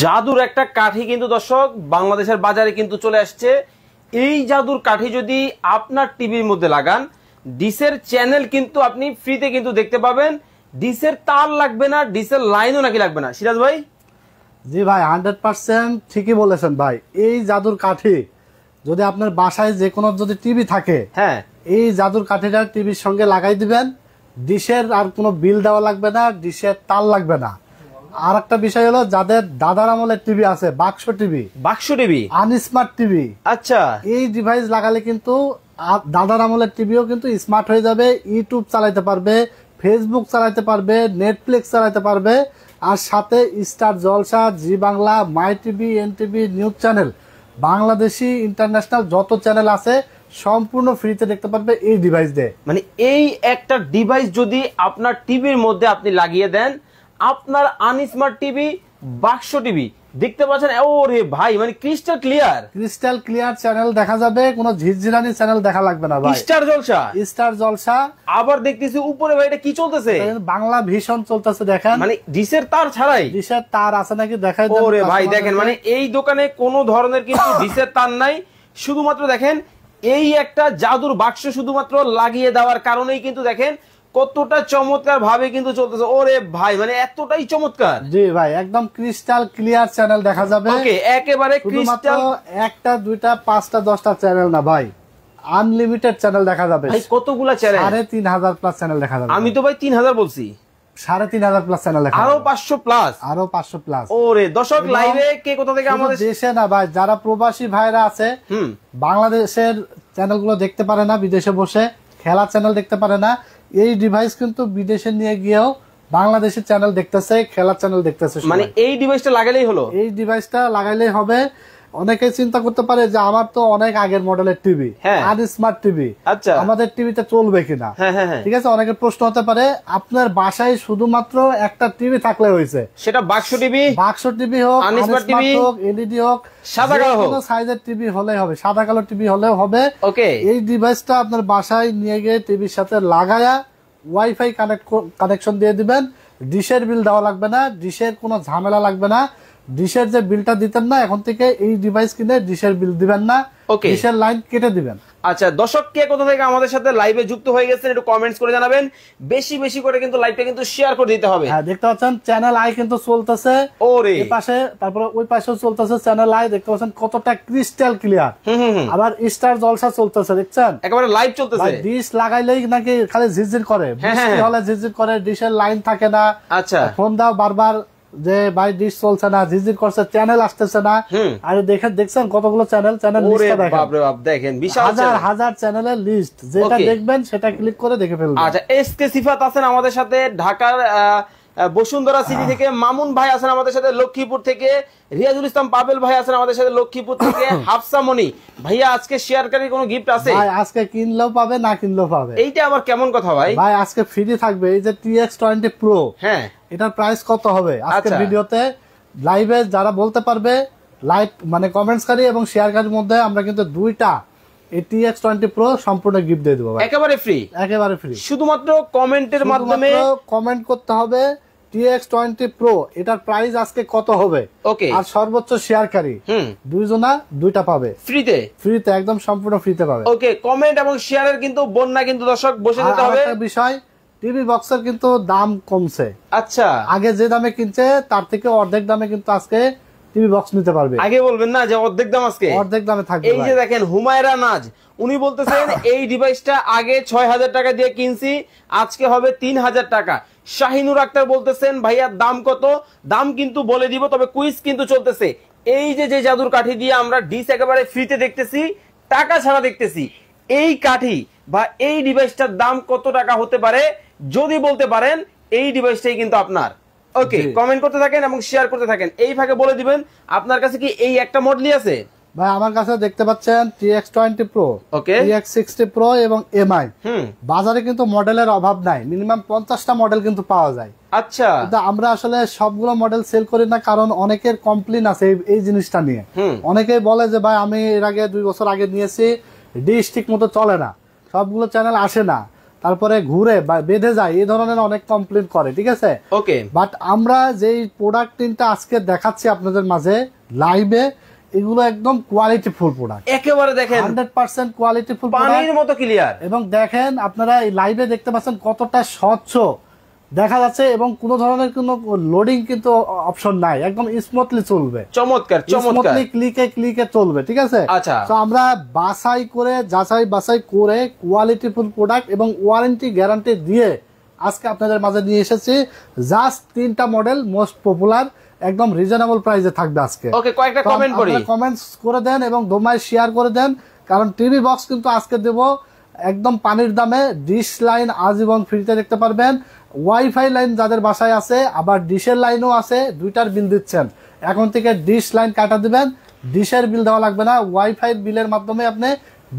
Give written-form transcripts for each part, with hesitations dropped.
জাদুর একটা কাঠি কিন্তু দর্শক বাংলাদেশের বাজারে কিন্তু চলে আসছে। এই জাদুর কাঠি যদি আপনার টিভির মধ্যে লাগান, ডিসের চ্যানেল কিন্তু আপনি ফ্রিতে কিন্তু দেখতে পাবেন। ডিসের তার লাগবে না, ডিসের লাইনও নাকি লাগবে না। সিরাজ ভাই? জি ভাই, 100% ঠিকই বলেছেন ভাই। এই জাদুর কাঠি যদি আপনার বাসায় যে কোনো যদি টিভি থাকে, হ্যাঁ, এই জাদুর কাঠিটা টিভির সঙ্গে লাগাই দিবেন। ডিশের আর কোনো বিল দেওয়া লাগবে না, ডিশের তার লাগবে না। আর একটা বিষয় হলো, যাদের দাদার আমলের টিভি আছে, বাক্স টিভি, আনস্মার্ট টিভি, আচ্ছা, এই ডিভাইস লাগালে কিন্তু দাদার আমলের টিভিও কিন্তু স্মার্ট হয়ে যাবে। ইউটিউব চালাতে পারবে, ফেসবুক চালাতে পারবে, নেটফ্লিক্স চালাতে পারবে, আর সাথে star Jalsha, Zee Bangla, my TV, NTV, news channel, Bangladeshi international যত চ্যানেল আছে সম্পূর্ণ ফ্রিতে দেখতে পারবে এই ডিভাইস দিয়ে। মানে এই একটা ডিভাইস যদি আপনার টিভির মধ্যে আপনি লাগিয়ে দেন, আপনার আনস্মার্ট টিভি, বাক্স টিভি দেখতে পাচ্ছেন। ওরে ভাই, মানে ক্রিস্টাল ক্লিয়ার চ্যানেল দেখা যাবে, কোনো ঝিরঝিরানি চ্যানেল দেখা লাগবে না ভাই। স্টার জলসা। আবার দেখতেছি উপরে ভাই, এটা কি চলতেছে? বাংলা ভীষণ চলতেছে, দেখেন। মানে ডিশের তার ছাড়াই? ডিশের তার আছে নাকি দেখাই। ওরে ভাই দেখেন, মানে এই দোকানে কোনো ধরনের কিন্তু ডিশের তার নাই, শুধুমাত্র দেখেন এই একটা জাদুর বাক্স শুধুমাত্র লাগিয়ে দেওয়ার কারণেই কিন্তু দেখেন কতটা চমৎকার ভাবে কিন্তু চলতেছে। ওরে ভাই, মানে এতটাই চমৎকার। জি ভাই, একদম ক্রিস্টাল ক্লিয়ার চ্যানেল দেখা যাবে। ওকে, একেবারে ক্রিস্টাল। একটা, দুইটা, পাঁচটা, 10টা চ্যানেল না ভাই, আনলিমিটেড চ্যানেল দেখা যাবে। ভাই কতগুলা চ্যানেল? 3500 প্লাস চ্যানেল দেখা যাবে। আমি তো ভাই 3000 বলছি। 3500 প্লাস চ্যানেল দেখা আরো 500 প্লাস। ওরে দর্শক, লাইভে কে কোথা থেকে? আমাদের দেশে না ভাই, যারা প্রবাসী ভাইরা আছে, বাংলাদেশের চ্যানেলগুলো দেখতে পারে না, বিদেশে বসে খেলা চ্যানেল দেখতে পারে না, এই ডিভাইস কিন্তু বিদেশে নিয়ে গিয়েও বাংলাদেশের চ্যানেল দেখতেছে, খেলার চ্যানেল দেখতেছে। মানে এই ডিভাইসটা লাগাইলেই হলো? এই ডিভাইসটা লাগাইলেই হবে। অনেকে চিন্তা করতে পারে যে আমার তো অনেক আগের মডেলের টিভি, আনস্মার্ট টিভি, আচ্ছা, আমাদের টিভিতে চলবে কিনা। ঠিক আছে, অনেকের প্রশ্ন হতে পারে। আপনার বাসায় শুধুমাত্র একটা টিভি থাকলে হয়েছে, সেটা বাক্স টিভি হোক, আনস্মার্ট টিভি হোক, এলইডি হোক, সাদা কালো হোক, কোনো সাইজের টিভি হলেই হবে, সাদা কালো টিভি হলেও হবে। ওকে, এই ডিভাইসটা আপনার বাসায় নিয়ে গিয়ে টিভির সাথে লাগায়া ওয়াইফাই কানেকশন দিয়ে দিবেন। ডিশের বিল দেওয়া লাগবে না, ডিশের কোনো ঝামেলা লাগবে না। ডিশের যে বিলটা দিতেন না, এখন থেকে এই ডিভাইস কিনে ডিশের বিল দিবেন না, ডিশের লাইন কেটে দিবেন। আচ্ছা দর্শক, কে কোথা থেকে আমাদের সাথে লাইভে যুক্ত হয়ে গেছেন একটু কমেন্টস করে জানাবেন। বেশি বেশি করে কিন্তু লাইভটা কিন্তু শেয়ার করে দিতে হবে। হ্যাঁ, দেখতে পাচ্ছেন চ্যানেল আই কিন্তু চলতেছে, ওরে এই পাশে, তারপরে ওই পাশেও চলতেছে চ্যানেল আই। দেখতে পাচ্ছেন কতটা ক্রিস্টাল ক্লিয়ার। আবার স্টার জলসা চলতেছে, দেখছেন একেবারে লাইভ চলতেছে। ডিশ লাগাইলেই নাকি খালি ঝিরঝির করে, বৃষ্টি হলে ঝিরঝির করে, ডিশের লাইন থাকে না। আচ্ছা, ফোন দাও বারবার যে ভাই ডিশ চলছে না, ঝিরঝির করছে, চ্যানেল আসতেছে না। আর দেখছেন কতগুলো চ্যানেল দেখেন, হাজার চ্যানেলের লিস্ট, যেটা দেখবেন সেটা ক্লিক করে দেখে ফেলবেন। আচ্ছা, এসকে সিফাত আছেন আমাদের সাথে ঢাকার বসুন্ধরা সিটি থেকে, মামুন ভাই আছেন আমাদের সাথে লক্ষ্মীপুর থেকে, রিয়াজুল ইসলাম পাবেল ভাই আছেন আমাদের সাথে লক্ষ্মীপুর থেকে, হাফসা মনি ভাইয়া আজকে শেয়ারকারী কোনো গিফট আছে? ভাই আজকে কিনলেও পাবে, না কিনলেও পাবে। এইটা আবার কেমন কথা ভাই? ভাই আজকে ফ্রি থাকবে এই যে TX20 Pro। হ্যাঁ, এটার প্রাইস কত হবে আজকে ভিডিওতে লাইভে যারা বলতে পারবে, লাইভ মানে কমেন্টসকারী এবং শেয়ারকারীর মধ্যে আমরা কিন্তু দুইটা এই TX20 Pro সম্পূর্ণ গিফট দিয়ে দেবো। একেবারে ফ্রি, একেবারে ফ্রি, শুধুমাত্র কমেন্টের মাধ্যমে কমেন্ট করতে হবে TX20 Pro এটার প্রাইস আজকে কত হবে। ওকে, আর সর্বোচ্চ শেয়ারকারী দুইজনা দুইটা পাবে ফ্রিতে, একদম সম্পূর্ণ ফ্রিতে পাবে। ওকে, কমেন্ট এবং শেয়ারের কিন্তু বন্যা কিন্তু দর্শক বসে যেতে হবে। একটা বিষয়, টিভি বক্সের কিন্তু দাম কমছে। আচ্ছা, আগে যে দামে কিনছে তার থেকে অর্ধেক দামে কিন্তু আজকে টিভি বক্স নিতে পারবে। আগে বলবেন না যে অর্ধেক দাম, আজকে অর্ধেক দামে থাকবে। এই যে দেখেন হুমায়রা নাজ, উনি বলতেছেন এই ডিভাইসটা আগে 6000 টাকা দিয়ে কিনছি, আজকে হবে 3000 টাকা। শাহিনুর আক্তার বলতেছেন ভাইয়া দাম কত? দাম কিন্তু বলে দিব, তবে কুইজ কিন্তু চলতেছে। এই যে জাদুর কাঠি দিয়ে আমরা ডিশ একেবারে ফ্রিতে দেখতেছি, টাকা ছাড়া দেখতেছি, এই কাঠি বা এই ডিভাইসটার দাম কত টাকা হতে পারে যদি বলতে পারেন, এই ডিভাইসটাই কিন্তু আপনার। ওকে, কমেন্ট করতে থাকেন এবং শেয়ার করতে থাকেন। এই ফাঁকে বলে দিবেন আপনার কাছে কি এই একটা মডেলই আছে? ভাই আমার কাছে দেখতে পাচ্ছেন TX20 Pro, ওকে, TX60 Pro এবং MI। বাজারে কিন্তু মডেলের অভাব নাই, মিনিমাম 50টা মডেল কিন্তু পাওয়া যায়। আচ্ছা, আমরা আসলে সবগুলো মডেল সেল করি না, কারণ অনেকের কমপ্লেন আছে এই জিনিসটা নিয়ে। অনেকেই বলে যে ভাই আমি এর আগে 2 বছর আগে নিয়েছি, ডিশ ঠিক মতো চলে না, সবগুলো চ্যানেল আসে না, তারপরে ঘুরে বা বেঁধে যায়, এই ধরনের অনেক কমপ্লেন করে, ঠিক আছে। ওকে, বাট আমরা যেই প্রোডাক্ট তিনটা আজকে দেখাচ্ছি আপনাদের মাঝে লাইভে, এগুলো একদম কোয়ালিটি ফুল প্রোডাক্ট, একেবারে দেখেন 100% কোয়ালিটি ফুল পানির মতো ক্লিয়ার। এবং দেখেন আপনারা এই লাইভে দেখতে পাচ্ছেন কতটা স্বচ্ছ দেখা যাচ্ছে, এবং কোনো ধরনের কোনো লোডিং কিন্তু অপশন নাই, একদম স্মুথলি চলবে, চমৎকার চমৎকার, স্মুথলি ক্লিকে ক্লিকে চলবে, ঠিক আছে। আচ্ছা, তো আমরা বাছাই করে যাচাই বাছাই করে কোয়ালিটি ফুল প্রোডাক্ট এবং ওয়ারেন্টি গ্যারান্টি দিয়ে আজকে আপনাদের মাঝে নিয়ে এসেছি। জাস্ট 3টা মডেল মোস্ট পপুলার, একদম রিজনেবল প্রাইসে থাকবে আজকে। ওকে, কয়েকটা কমেন্ট করি, কমেন্টস করে দেন এবং দোমায় শেয়ার করে দেন, কারণ টিভি বক্স কিন্তু আজকে দেব একদম পানির দামে। ডিশ লাইন আজীবন ফ্রিতে দেখতে পারবেন, ওয়াইফাই লাইন যাদের বাসায় আছে, আবার ডিশের লাইনও আছে, দুইটার বিল দিচ্ছেন, এখন থেকে ডিশ লাইন কাটা দিবেন, ডিশের বিল দেওয়া লাগবে না, ওয়াইফাই বিলের মাধ্যমে আপনি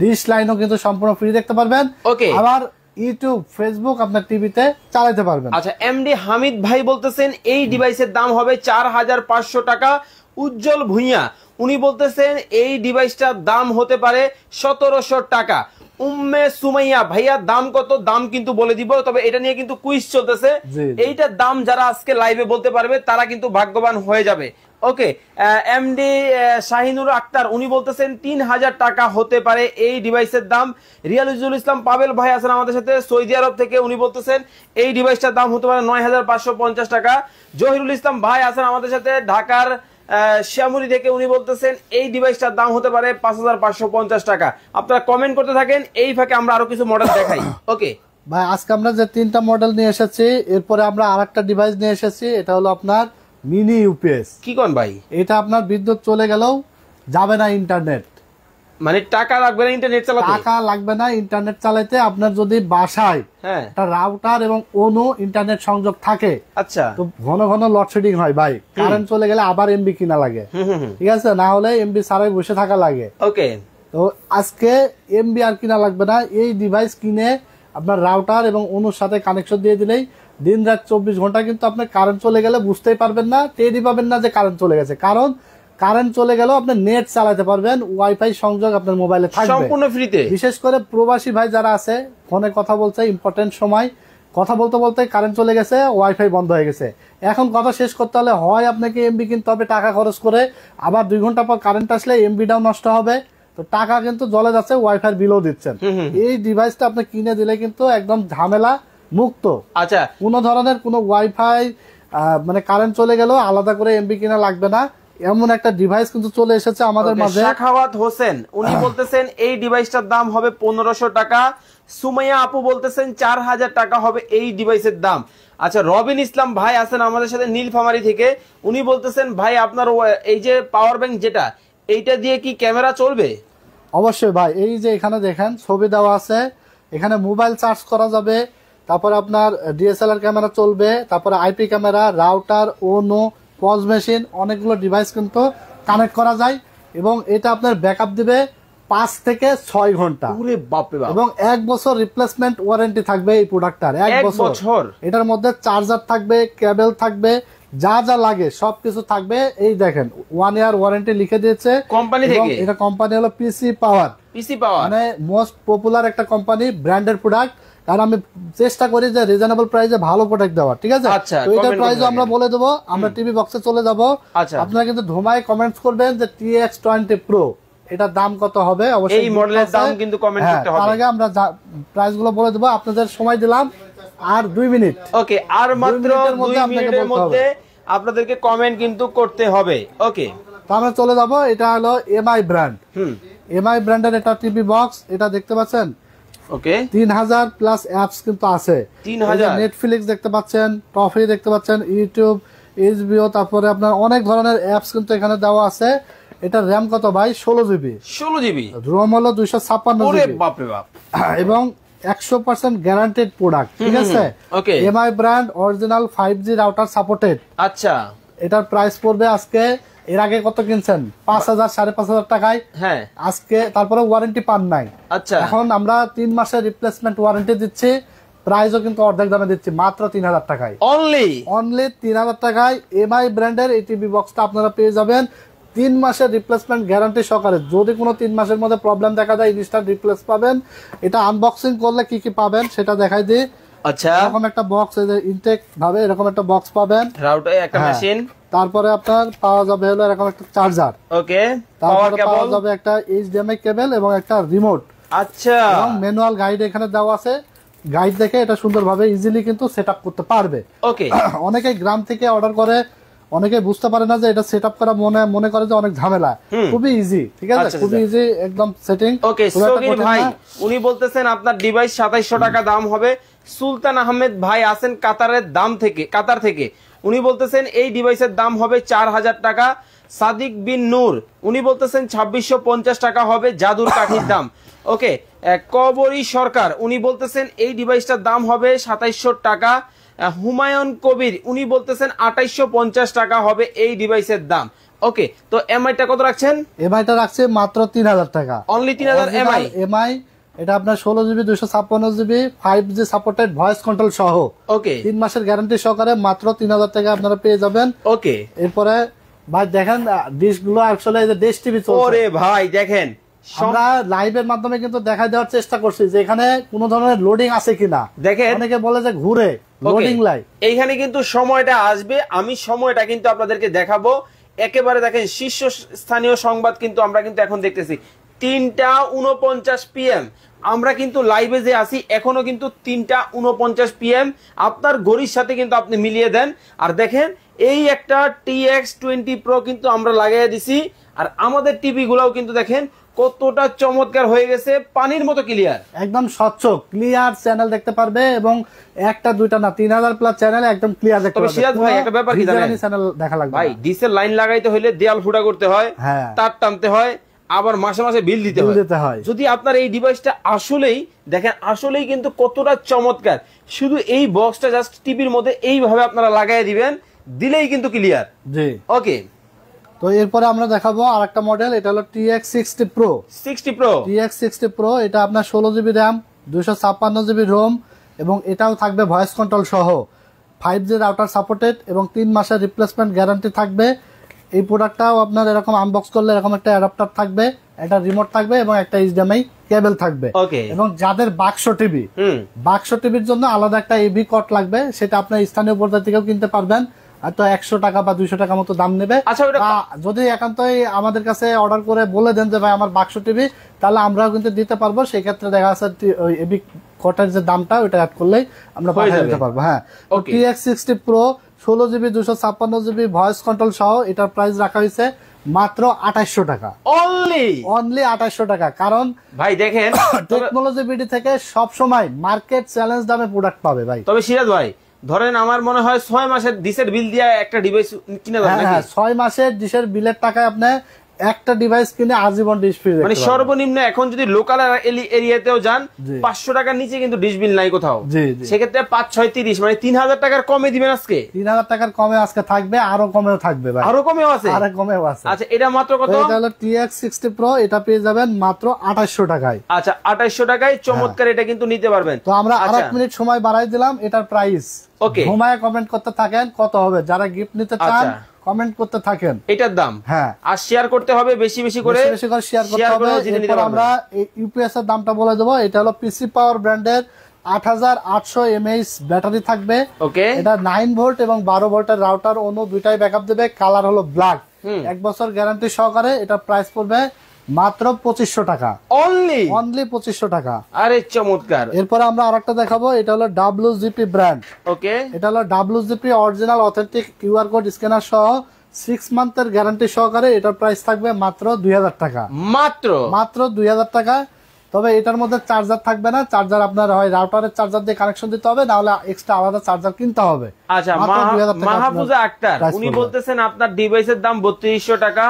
ডিশ লাইনও কিন্তু সম্পূর্ণ ফ্রি দেখতে পারবেন। ওকে, আবার ইউটিউব ফেসবুক আপনার টিভিতে চালাতে পারবেন। আচ্ছা, এমডি হামিদ ভাই বলতেছেন এই ডিভাইসের দাম হবে 4500 টাকা। উজ্জ্বল ভুঁইয়া উনি বলতেছেন এই ডিভাইসটার দাম হতে পারে 1700 টাকা। উম্মে সুমাইয়া ভাইয়া দাম কত, দাম কিন্তু বলে দিব, তবে এটা নিয়ে কিন্তু কুইজ চলতেছে, এইটার দাম যারা আজকে লাইভে বলতে পারবে তারা কিন্তু ভাগ্যবান হয়ে যাবে। ওকে, এমডি শাহিনুর আক্তার উনি বলতেছেন 3000 টাকা হতে পারে এই ডিভাইসের দাম। রিয়াজুল ইসলাম পাবেল ভাই আছেন আমাদের সাথে সৌদি আরব থেকে, উনি বলতেছেন এই ডিভাইসটার দাম হতে পারে 9550 টাকা। জহিরুল ইসলাম ভাই আছেন আমাদের সাথে ঢাকার শ্যামলী থেকে, উনি বলতেছেন এই ডিভাইসটার দাম হতে পারে 5550 টাকা। আপনারা কমেন্ট করতে থাকেন, এই ফাঁকে আমরা আরো কিছু মডেল দেখাই। ওকে ভাই, আজকে আমরা যে 3টা মডেল নিয়ে এসেছি, এরপরে আমরা আরেকটা ডিভাইস নিয়ে এসেছি, এটা হলো আপনার মিনি ইউপিএস। কি কোন ভাই, এটা আপনার বিদ্যুৎ চলে গেলেও যাবে না ইন্টারনেট, মানে টাকা লাগবে না ইন্টারনেট চালাতে, টাকা লাগবে না ইন্টারনেট চালাতে। আপনার যদি বাসায় একটা রাউটার এবং অন্য ইন্টারনেট সংযোগ থাকে, আচ্ছা, তো ঘন ঘন লোডশেডিং হয় ভাই, কারেন্ট চলে গেলে আবার এমবি কিনা লাগে, ঠিক আছে, না হলে এমবি ছাড়াই বসে থাকা লাগে। ওকে, তো আজকে এমবি আর কিনা লাগবে না, এই ডিভাইস কিনে আপনার রাউটার এবং অনুর সাথে কানেকশন দিয়ে দিলেই দিন রাত 24 ঘন্টা কিন্তু আপনার কারেন্ট চলে গেলে বুঝতেই পারবেন না, টেরই পাবেন না যে কারেন্ট চলে গেছে, কারণ কারেন্ট চলে গেলেও আপনি নেট চালাতে পারবেন, ওয়াইফাই সংযোগ আপনার মোবাইলে থাকবে সম্পূর্ণ ফ্রিতে। বিশেষ করে প্রবাসী ভাই যারা আছে, ফোনে কথা বলছে, ইম্পর্টেন্ট সময় কথা বলতে বলতে কারেন্ট চলে গেছে, ওয়াইফাই বন্ধ হয়ে গেছে, এখন কথা শেষ করতে হলে হয় আপনাকে এমবি কিনতে হবে টাকা খরচ করে, আবার 2 ঘন্টা পর কারেন্ট আসলে এমবিটাও নষ্ট হবে, তো টাকা কিন্তু জলে যাচ্ছে, ওয়াইফাই বিলও দিচ্ছেন। এই ডিভাইসটা আপনি কিনে দিলে কিন্তু একদম ঝামেলা মুক্ত। আচ্ছা, কোনো ধরনের কোনো ওয়াইফাই মানে কারেন্ট চলে গেল আলাদা করে এমবি কিনা লাগবে না, এমন একটা ডিভাইস কিন্তু চলে এসেছে আমাদের মাঝে। শাখাওয়াত হোসেন উনি বলতেছেন এই ডিভাইসটার দাম হবে 1500 টাকা। সুমাইয়া আপু বলতেছেন 4000 টাকা হবে এই ডিভাইসের দাম। আচ্ছা, রবিন ইসলাম ভাই আছেন আমাদের সাথে নীলফামারী থেকে, উনি বলতেছেন ভাই আপনার এই যে পাওয়ার ব্যাংক যেটা, এইটা দিয়ে কি ক্যামেরা চলবে? অবশ্যই ভাই, এই যে এখানে দেখেন ছবি দেওয়া আছে, এখানে মোবাইল চার্জ করা যাবে, তারপরে আপনার ডিএসএলআর ক্যামেরা চলবে, তারপরে IP camera, router, YONO, pause machine, অনেকগুলো ডিভাইস কিন্তু কানেক্ট করা যায়, এবং এটা আপনার ব্যাকআপ দিবে 5 থেকে 6 ঘন্টা। ওরে বাপ রে বাপ। এবং 1 বছর রিপ্লেসমেন্ট ওয়ারেন্টি থাকবে এই প্রোডাক্টটার, 1 বছর। এটার মধ্যে চার্জার থাকবে, কেবল থাকবে, যা যা লাগে সবকিছু থাকবে। এই দেখেন 1 ইয়ার ওয়ারেন্টি লিখে দিয়েছে কোম্পানি থেকে, এটা কোম্পানি হলো পিসি পাওয়ার, মানে মোস্ট পপুলার একটা কোম্পানি, ব্র্যান্ডের প্রোডাক্ট, কারণ আমি চেষ্টা করি যে রিজনেবল প্রাইসে ভালো প্রোডাক্ট দেওয়ার, ঠিক আছে। আচ্ছা, তো এটার প্রাইসও আমরা বলে দেবো, আমরা টিভি বক্সে চলে যাব। আচ্ছা, আপনারা কিন্তু ধুমায় কমেন্টস করবেন যে TX20 Pro এটার দাম কত হবে, অবশ্যই এই মডেলের দাম কিন্তু কমেন্ট করতে হবে। তার আগে আমরা প্রাইস গুলো বলে দেবো, আপনাদের সময় দিলাম আর 2 মিনিট। ওকে, আর মাত্র 2 মিনিটের মধ্যে আপনাদেরকে কমেন্ট কিন্তু করতে হবে। ওকে, তো আমরা চলে যাব, এটা হলো এমআই ব্র্যান্ড। এমআই ব্র্যান্ডের এটা টিভি বক্স, এটা দেখতে পাচ্ছেন। ওকে, 3000 প্লাস অ্যাপস কিন্তু আছে, 3000 নেটফ্লিক্স দেখতে পাচ্ছেন, টফি দেখতে পাচ্ছেন, ইউটিউব, এইচবিও, তারপরে আপনার অনেক ধরনের অ্যাপস কিন্তু এখানে দেওয়া আছে। এটা র্যাম কত ভাই? 16 জিবি, রোম হলো 256 জিবি, এবং 100% গ্যারান্টেড প্রোডাক্ট, ঠিক আছে। MI brand original 5G router supported. আচ্ছা, এটার প্রাইস পড়বে আজকে, এর আগে কত কিনছেন? 5000 5500 টাকায়, হ্যাঁ আজকে, তারপরে ওয়ারেন্টি পান নাই। আচ্ছা, এখন আমরা 3 মাসের রিপ্লেসমেন্ট ওয়ারেন্টি দিচ্ছি, প্রাইসও কিন্তু অর্ধেক দামে দিচ্ছি, মাত্র 3000 টাকায়, অনলি 3000 টাকায় এমআই ব্র্যান্ডের এই টিভি বক্সটা আপনারা পেয়ে যাবেন 3 মাসের রিপ্লেসমেন্ট গ্যারান্টি সহকারে। যদি কোনো 3 মাসের মধ্যে প্রবলেম দেখা যায় ইনস্ট্যান্ট রিপ্লেস পাবেন। এটা আনবক্সিং করলে কি কি পাবেন সেটা দেখাই দিই। আচ্ছা, এরকম একটা বক্স, এই যে ইনটেক ভাবে এরকম একটা বক্স পাবেন, রাউটার একটা মেশিন, তারপরে আপনার পাওয়া যাবে হলো এরকম একটা চার্জার, ওকে, পাওয়ার তারপরে পাওয়া কেবল, যাবে একটা এইচডিএমআই কেবল এবং একটা রিমোট। আচ্ছা, এবং ম্যানুয়াল গাইড এখানে দেওয়া আছে, গাইড দেখে এটা সুন্দরভাবে ইজিলি কিন্তু সেটআপ করতে পারবে। ওকে। অনেকে গ্রাম থেকে অর্ডার করে, অনেকে বুঝতে পারে না যে এটা সেটআপ করা, মনে করে যে অনেক ঝামেলা, খুবই ইজি, ঠিক আছে, আচ্ছা, খুবই ইজি একদম সেটিং। ওকে, সগির ভাই উনি বলতেছেন আপনার ডিভাইস 2700 টাকা দাম হবে। সুলতান আহমেদ ভাই আছেন কাতার থেকে উনি বলতেছেন এই ডিভাইসের দাম হবে 4000 টাকা। সাদিক বিন নূর উনি বলতেছেন 2650 টাকা হবে জাদুর কাঠির দাম। ওকে, কবরী সরকার উনি বলতেছেন এই ডিভাইসটার দাম হবে 2700 টাকা। হুমায়ুন কবির উনি বলতেছেন 2850 টাকা হবে এই ডিভাইসের দাম। ওকে, তো এমআইটা কত রাখছেন? এমআইটা রাখছে মাত্র 3000 টাকা, অনলি 3000 এমআই। এটা আপনার 16GB 256GB 5G supported voice control সহ। ওকে, 3 মাসের গ্যারান্টি সহকারে মাত্র 3000 টাকা আপনারা পেয়ে যাবেন। ওকে, এরপরে ভাই দেখেন ডিশ গুলো আসলে এই যে ডিশ টিভি চলছে। ওরে ভাই দেখেন, আমরা লাইভের মাধ্যমে কিন্তু দেখাই দেওয়ার চেষ্টা করছি যে এখানে কোনো ধরনের লোডিং আছে কিনা। দেখেন, অনেকে বলে যে ঘুরে লোডিং লাইভ, এইখানে কিন্তু সময়টা আসবে, আমি সময়টা কিন্তু আপনাদেরকে দেখাবো। একেবারে দেখেন শীর্ষস্থানীয় সংবাদ কিন্তু আমরা কিন্তু এখন দেখতেছি 3টা 49 PM। আমরা কিন্তু লাইভে যে আছি এখনো কিন্তু 3টা 49 PM। আপনার ঘড়ির সাথে কিন্তু আপনি মিলিয়ে দেন আর দেখেন এই একটা TX20 Pro কিন্তু আমরা লাগিয়ে দিছি। আর আমাদের টিভি গুলাও কিন্তু দেখেন কতটা চমৎকার হয়ে গেছে, পানির মতো ক্লিয়ার, একদম স্বচ্ছ ক্লিয়ার চ্যানেল দেখতে পারবে এবং একটা দুইটা না 3000 প্লাস চ্যানেল একদম ক্লিয়ার দেখতে তবে পারবে। সিরাজ ভাই একটা ব্যাপার কি জানেন, চ্যানেল দেখা লাগবে ভাই ডিসেল লাইন লাগাইতে হইলে দেয়াল ফুটা করতে হয়, হ্যাঁ, তার টানতে হয়, আবার মাসে মাসে বিল দিতে হয়। যদি আপনার এই ডিভাইসটা আসলেই দেখেন আসলেই কিন্তু কতটা চমৎকার, শুধু এই বক্সটা জাস্ট টিভির মধ্যে এইভাবে আপনারা লাগাই দিবেন, দিলেই কিন্তু ক্লিয়ার। জি, ওকে। তো এরপরে আমরা দেখাবো আরেকটা মডেল, এটা হলো TX60 Pro। 60 Pro, TX60 Pro এটা আপনার 16GB RAM 256GB ROM এবং এটাও থাকবে ভয়েস কন্ট্রোল সহ, 5G রাউটার সাপোর্টেড এবং 3 মাসের রিপ্লেসমেন্ট গ্যারান্টি থাকবে। এই প্রোডাক্টটাও আপনার এরকম আনবক্স করলে এরকম একটা অ্যাডাপ্টার থাকবে, একটা রিমোট থাকবে এবং একটা এইচডিএমআই কেবল থাকবে। ওকে। এবং যাদের বাক্স টিভি, বাক্স টিভির জন্য আলাদা একটা এবি কট লাগবে, সেটা আপনার স্থানীয় পর্যায় থেকেও কিনতে পারবেন। আর তো 100 টাকা বা 200 টাকা মতো দাম নেবে। আচ্ছা, যদি একান্তই আমাদের কাছে অর্ডার করে বলে দেন যে ভাই আমার বাক্স টিভি, তাহলে আমরাও কিন্তু দিতে পারবো। সেই ক্ষেত্রে দেখা যাচ্ছে ওই এবি কটের যে দামটা ওইটা অ্যাড করলেই আমরা পাঠিয়ে দিতে পারবো। হ্যাঁ, TX60 Pro 16GB 256GB voice control সহ এটার প্রাইস রাখা হয়েছে মাত্র 2800 টাকা, অনলি 2800 টাকা। কারণ ভাই দেখেন টেকনোলজি বিডি থেকে সব সময় মার্কেট চ্যালেঞ্জ দামে প্রোডাক্ট পাবে ভাই। তবে সিরাজ ভাই ধরেন আমার মনে হয় 6 মাসের ডিশের বিল দিয়ে একটা ডিভাইস কিনে দেবেন নাকি? হ্যাঁ, 6 মাসের ডিশের বিলের টাকায় আপনি একটা ডিভাইস কিনে আজীবন ডিশ ফ্রি, মানে সর্বনিম্ন এখন যদি লোকাল এরিয়াতেও যান 500 টাকার নিচে কিন্তু ডিশ বিল নাই কোথাও। সেক্ষেত্রে 5 6 30 মানে 3000 টাকার কমে দিবেন আজকে। 3000 টাকার কমে আজকে থাকবে, আরো কমেও থাকবে ভাই, আরো কমেও আছে, আরো কমেও আছে। আচ্ছা, এটা মাত্র কত? এটা হলো TX60 Pro, এটা পেয়ে যাবেন মাত্র 2800 টাকায়। আচ্ছা, 2800 টাকায় চমৎকার এটা কিন্তু নিতে পারবেন। তো আমরা আরেক মিনিট সময় বাড়াই দিলাম এটার প্রাইস। ওকে, ঘুমায় কমেন্ট করতে থাকেন কত হবে, যারা গিফট নিতে চান কমেন্ট করতে থাকেন এটার দাম। হ্যাঁ, আর শেয়ার করতে হবে বেশি বেশি করে শেয়ার করতে হবে। এরপর আমরা ইউপিএস এর দামটা বলে দেবো। এটা হলো পিসি পাওয়ার ব্র্যান্ডের 8800 mAh ব্যাটারি থাকবে। ওকে, এটা 9 ভোল্ট এবং 12 ভোল্টের রাউটার অনু দুইটাই ব্যাকআপ দেবে। কালার হলো ব্ল্যাক, 1 বছর গ্যারান্টি সহকারে। এটা প্রাইস পড়বে মাত্র 2500 টাকা, অনলি 2500 টাকা। আরে চমৎকার। এরপর আমরা আরেকটা দেখাবো, এটা হলো WGP ব্র্যান্ড। ওকে, এটা হলো WGP original authentic QR code scanner সহ 6 মান্থের গ্যারান্টি সহকারে। এটার প্রাইস থাকবে মাত্র 2000 টাকা, মাত্র 2000 টাকা। তবে এটার মধ্যে চার্জার থাকবে না, চার্জার আপনার হয় রাউটারের চার্জার দিয়ে কানেকশন দিতে হবে, না হলে এক্সট্রা আলাদা চার্জার কিনতে হবে। আচ্ছা, মাহফুজা আক্তার উনি বলতেছেন আপনার ডিভাইসের দাম 3200 টাকা।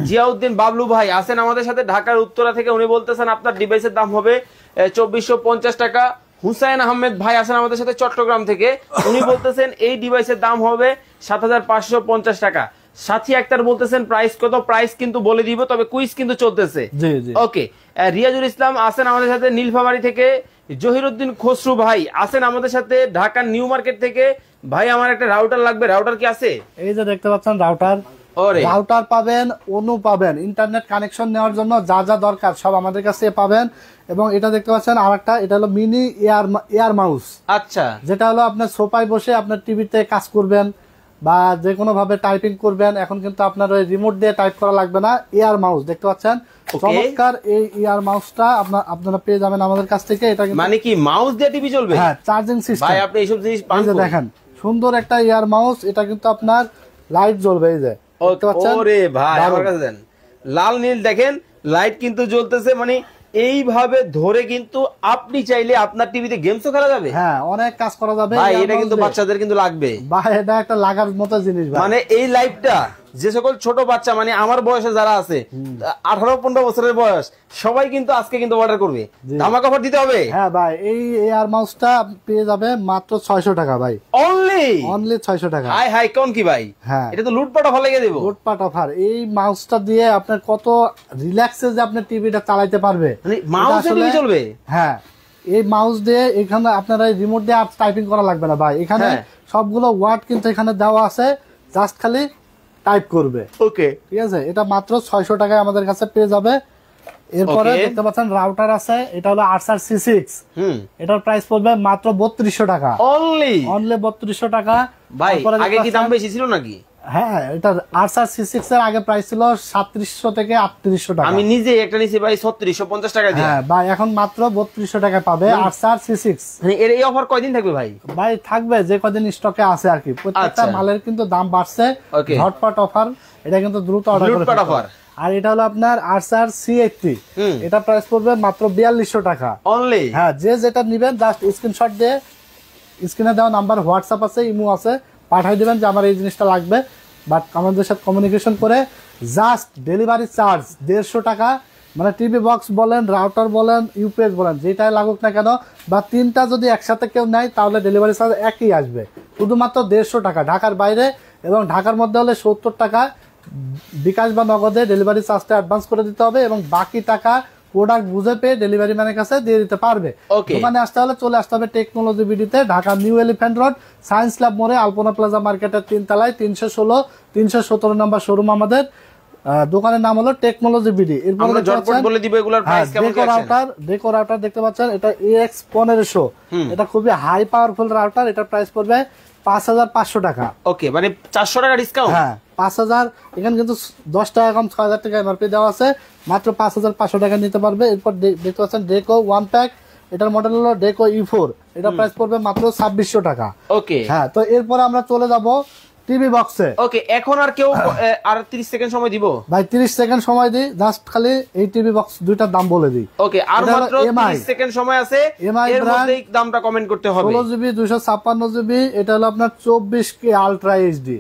জিয়াউদ্দিন বাবলু ভাই আছেন আমাদের সাথে ঢাকার উত্তরা থেকে, উনি বলতেছেন আপনার ডিভাইসের দাম হবে 2450 টাকা। হুসাইন আহমেদ ভাই আছেন আমাদের সাথে চট্টগ্রাম থেকে, উনি বলতেছেন এই ডিভাইসের দাম হবে 7550 টাকা। সাথী আক্তার বলতেছেন প্রাইস কত, প্রাইস কিন্তু বলে দিব, তবে কুইজ কিন্তু চলতেছে। ওকে, রিয়াজুল ইসলাম আছেন আমাদের সাথে নীলফামারী থেকে। জহিরুদ্দিন খসরু ভাই আছেন আমাদের সাথে ঢাকার নিউ মার্কেট থেকে। ভাই আমার একটা রাউটার লাগবে, রাউটার কি আছে? এই যে দেখতে পাচ্ছেন রাউটার, ওরে রাউটার পাবেন, অনু পাবেন, ইন্টারনেট কানেকশন নেওয়ার জন্য যা যা দরকার সব আমাদের কাছে পাবেন। এবং এটা দেখতে পাচ্ছেন আরেকটা, এটা হলো মিনি এয়ার মাউস, আচ্ছা যেটা হলো আপনার সোফায় বসে আপনার টিভিতে কাজ করবেন বা যে কোনো ভাবে টাইপিং করবেন। এখন কিন্তু আপনার ওই রিমোট দিয়ে টাইপ করা লাগবে না, এয়ার মাউস দেখতে পাচ্ছেন। চমৎকার এই এয়ার মাউসটা আপনারা পেয়ে যাবেন আমাদের কাছ থেকে। এটা মানে কি মাউস দিয়ে টিভি চলবে? হ্যাঁ, চার্জিং সিস্টেম। ভাই আপনি এইসব জিনিস পান এই যে দেখেন সুন্দর একটা এয়ার মাউস, এটা কিন্তু আপনার লাইট জ্বলবে, এই যে দেখতে পাচ্ছেন। ওরে ভাই আমার কাছে দেন, লাল নীল দেখেন লাইট কিন্তু জ্বলতেছে, মানে এইভাবে ধরে কিন্তু আপনি চাইলে আপনার টিভিতে গেমসও খেলা যাবে। হ্যাঁ, অনেক কাজ করা যাবে ভাই এটা কিন্তু বাচ্চাদের কিন্তু লাগবে ভাই, এটা একটা লাগার মতো জিনিস ভাই। মানে এই লাইটটা যে সকল ছোট বাচ্চা, মানে আমার বয়সে যারা আছে 18-15 বছরের বয়স, সবাই কিন্তু আজকে কিন্তু অর্ডার করবে। ধামাকা অফার দিতে হবে। হ্যাঁ ভাই, এই এয়ার মাউসটা পেয়ে যাবে মাত্র 600 টাকা ভাই, অনলি 600 টাকা। হাই হাই কোন কি ভাই, হ্যাঁ এটা তো লুটপাট অফার লেগে দেব। লুটপাট অফার। এই মাউসটা দিয়ে আপনার কত রিল্যাক্সে যে আপনি টিভিটা চালাতে পারবে, মানে মাউস দিয়ে চলবে। হ্যাঁ, এই মাউস দিয়ে এখানে আপনারা রিমোট দিয়ে আর টাইপিং করা লাগবে না ভাই। এখানে সবগুলো ওয়ার্ড কিন্তু এখানে দেওয়া আছে, জাস্ট খালি টাইপ করবে। ওকে, ঠিক আছে, এটা মাত্র 600 টাকায় আমাদের কাছে পেয়ে যাবে। এরপরে দেখতে পাচ্ছেন রাউটার আছে, এটা হলো আরসার C6। এটার প্রাইস পড়বে মাত্র 3200 টাকা, অনলি 3200 টাকা। ভাই আগে কি দাম বেশি ছিল নাকি? হ্যাঁ, এটা আরসার C6 এর আগে প্রাইস ছিল 3700 থেকে 3800 টাকা। আমি নিজে একটা নিছি ভাই 3650 টাকা দিয়ে। হ্যাঁ ভাই, এখন মাত্র 3200 টাকায় পাবে আরসার C6। মানে এর এই অফার কয়দিন থাকবে ভাই? ভাই থাকবে যে কদিন স্টকে আছে আর কি। প্রত্যেকটা মালের কিন্তু দাম বাড়ছে, ঝটপট অফার। এটা কিন্তু দ্রুত অর্ডার করতে হবে। আর এটা হলো আপনার আরসার C80, এটা প্রাইস পড়বে মাত্র 4200 টাকা, অনলি। হ্যাঁ, যে যেটা নেবেন জাস্ট স্ক্রিনশট দিয়ে স্ক্রিনে দেওয়া নাম্বার হোয়াটসঅ্যাপ আছে, ইমো আছে, পাঠিয়ে দিবেন যে আমার এই জিনিসটা লাগবে। বাট আমাদের সাথে কমিউনিকেশন করে জাস্ট ডেলিভারি চার্জ 150 টাকা, মানে টিভি বক্স বলেন, রাউটার বলেন, ইউপিএস বলেন, যেটাই লাগুক না কেন, বা তিনটা যদি একসাথে কেউ নেয় তাহলে ডেলিভারি চার্জ একই আসবে, শুধুমাত্র 150 টাকা। ঢাকার বাইরে এবং ঢাকার মধ্যে হলে 70 টাকা বিকাশ বা নগদে ডেলিভারি চার্জটা অ্যাডভান্স করে দিতে হবে, এবং বাকি টাকা প্রোডাক্ট বুঝে পেয়ে ডেলিভারি ম্যানের কাছে দিয়ে দিতে পারবে। দোকানে আসতে হলে চলে আসতে হবে টেকনোলজি বিডিতে, Dhaka new elephant road, science lab মোড়ে, আলপনা প্লাজা মার্কেটের 3 তলায় 316-317 নম্বর শোরুম আমাদের। দোকানের নাম হলো টেকনোলজি বিডি। আমরা ঝটপট বলে দিব এগুলোর প্রাইস কেমন কি আছে। ডেকো রাউটার দেখতে পাচ্ছেন, এটা AX1500, এটা খুবই হাই পাওয়ারফুল রাউটার। এটা প্রাইস পড়বে 5500 টাকা। ওকে, মানে 400 টাকা ডিসকাউন্ট। হ্যাঁ, 5000, এখানে কিন্তু 10 টাকা কম, 6000 টাকা এমআরপি দেওয়া আছে, মাত্র 5500 টাকা নিতে পারবে। এরপর দেখতে পাচ্ছেন ডেকো 1 প্যাক, এটার মডেল হলো ডেকো E4, এটা প্রাইস পড়বে মাত্র 2600 টাকা। ওকে, হ্যাঁ, তো এরপর আমরা চলে যাব টিভি বক্সে। ওকে, এখন আর কেউ আর 30 সেকেন্ড সময় দিব ভাই, 30 সেকেন্ড সময় দিই, জাস্ট খালি এই টিভি বক্স দুইটার দাম বলে দিই। ওকে, আর মাত্র 30 সেকেন্ড সময় আছে, এর মধ্যেই দামটা কমেন্ট করতে হবে। 16GB 256GB, এটা হলো আপনার 24K আলট্রা এইচডি।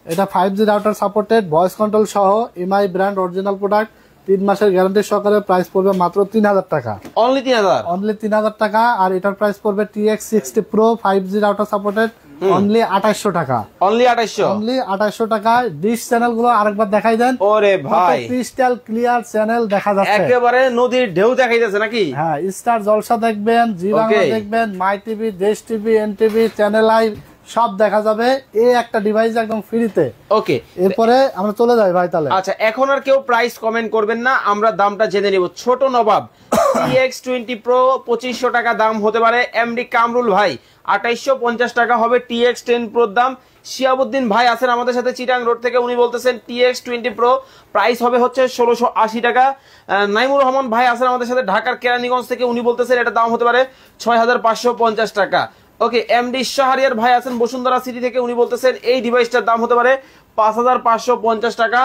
এটা 5G router supported, voice control সহ, এমআই ব্র্যান্ড অরিজিনাল প্রোডাক্ট, 3 মাসের গ্যারান্টি সহকারে। প্রাইস পড়বে মাত্র 3000 টাকা, অনলি 3000, অনলি 3000 টাকা। আর এটার প্রাইস পড়বে TX60 Pro 5G router supported, only 2800 টাকা, অনলি 2800, অনলি 2800 টাকা। ডিশ চ্যানেল গুলো আরেকবার দেখাই দেন। ওরে ভাই, ক্রিস্টাল ক্লিয়ার চ্যানেল দেখা যাচ্ছে, একেবারে নদীর ঢেউ দেখাই যাচ্ছে নাকি। হ্যাঁ, স্টার জলসা দেখবেন, জি বাংলা দেখবেন, মাই টিভি, দেশ টিভি, এনটিভি, চ্যানেল আই সব দেখা যাবে এই একটা ডিভাইস একদম ফ্রিতে। ওকে, এরপরে আমরা চলে যাই ভাই তাহলে। আচ্ছা, এখন আর কেউ প্রাইস কমেন্ট করবেন না, আমরা দামটা জেনে নিব। ছোট নবাব TX20 Pro 2500 টাকা দাম হতে পারে। এমডি কামরুল ভাই 2850 টাকা হবে TX10 Pro দাম। শিয়াবুদ্দিন ভাই আছেন আমাদের সাথে চিটাং রোড থেকে, উনি বলতেছেন TX20 Pro প্রাইস হবে হচ্ছে 1680 টাকা। নাইমুর রহমান ভাই আছেন আমাদের সাথে ঢাকার কেরানীগঞ্জ থেকে, উনি বলতেছেন এটা দাম হতে পারে 6550 টাকা। ওকে, এমডি শাহরিয়ার ভাই আছেন বসুন্ধরা সিটি থেকে, উনি বলতেছেন এই ডিভাইসটার দাম হতে পারে 5550 টাকা।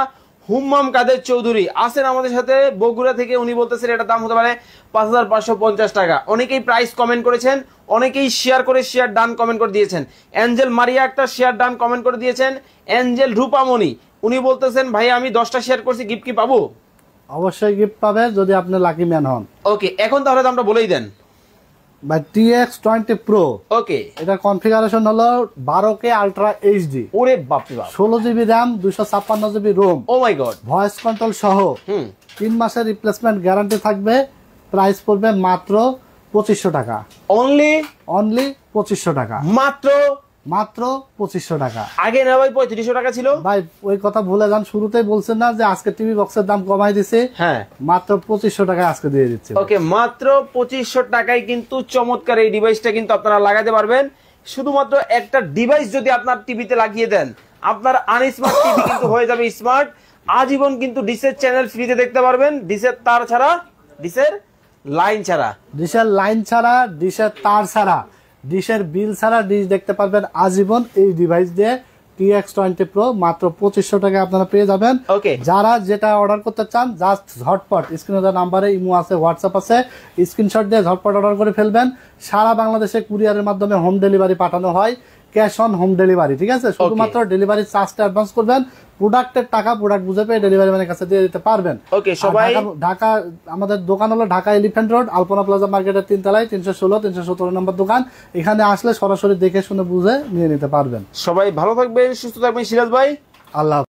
হুম্মাম কাদের চৌধুরী আছেন আমাদের সাথে বগুড়া থেকে, উনি বলতেছেন এটা দাম হতে পারে 5550 টাকা। অনেকেই প্রাইস কমেন্ট করেছেন, অনেকেই শেয়ার করে শেয়ার ডান কমেন্ট করে দিয়েছেন। অ্যাঞ্জেল মারিয়া একটা শেয়ার ডান কমেন্ট করে দিয়েছেন। অ্যাঞ্জেল রূপামণি উনি বলতেছেন ভাই আমি 10টা শেয়ার করছি, গিফট কি পাবো? অবশ্যই গিফট পাবে যদি আপনি লাকি ম্যান হন। ওকে, এখন তাহলে দামটা বলেই দেন ভাই। TX20 Pro, ওকে, এটা কনফিগারেশন হলো 12K আলট্রা এইচডি। ওরে বাপ রে বাপ, 16GB RAM, 256GB ROM, ও মাই গড, ভয়েস কন্ট্রোল সহ, 3 মাসের রিপ্লেসমেন্ট গ্যারান্টি থাকবে। প্রাইস পড়বে মাত্র 2500 টাকা, অনলি 2500 টাকা, মাত্র 2500 টাকা। আগে না ভাই 3500 টাকা ছিল ভাই ওই কথা ভুলে যান, শুরুতেই বলছেন না যে আজকে টিভি বক্সের দাম কমাই দিছে। হ্যাঁ, মাত্র 2500 টাকায় আজকে দিয়ে দিচ্ছে। ওকে, মাত্র 2500 টাকায় কিন্তু চমৎকার এই ডিভাইসটা কিন্তু আপনারা লাগাতে পারবেন। শুধুমাত্র একটা ডিভাইস যদি আপনার টিভিতে লাগিয়ে দেন, আপনার আনস্মার্ট টিভি কিন্তু হয়ে যাবে স্মার্ট। আজীবন কিন্তু ডিশের চ্যানেল ফ্রিতে দেখতে পারবেন, ডিশের তার ছাড়া, ডিশের লাইন ছাড়া, ডিশের লাইন ছাড়া, ডিশের তার ছাড়া, ডিশের বিল ছাড়া ডিশ দেখতে পারবেন আজীবন এই ডিভাইস দিয়ে। TX20 Pro মাত্র 2500 টাকায় আপনারা পেয়ে যাবেন। ওকে, যারা যেটা অর্ডার করতে চান জাস্ট ঝটপট স্ক্রিনে দেওয়া নাম্বারে ইমো আছে, হোয়াটসঅ্যাপ আছে, স্ক্রিনশট দিয়ে ঝটপট অর্ডার করে ফেলবেন। সারা বাংলাদেশে কুরিয়ারের মাধ্যমে হোম ডেলিভারি পাঠানো হয়, ক্যাশ অন হোম ডেলিভারি, ঠিক আছে? শুধুমাত্র ডেলিভারি চার্জটা অ্যাডভান্স করবেন, প্রোডাক্টের টাকা প্রোডাক্ট বুঝে পেয়ে ডেলিভারি ম্যানের কাছে দিয়ে দিতে পারবেন। ওকে, সবাই ঢাকা, আমাদের দোকান হলো ঢাকা এলিফ্যান্ট রোড আলপনা প্লাজা মার্কেটের 3 তলায় 316-317 নম্বর দোকান। এখানে আসলে সরাসরি দেখে শুনে বুঝে নিয়ে নিতে পারবেন। সবাই ভালো থাকবেন, সুস্থ থাকবেন। সিরাজ ভাই, আল্লাহ।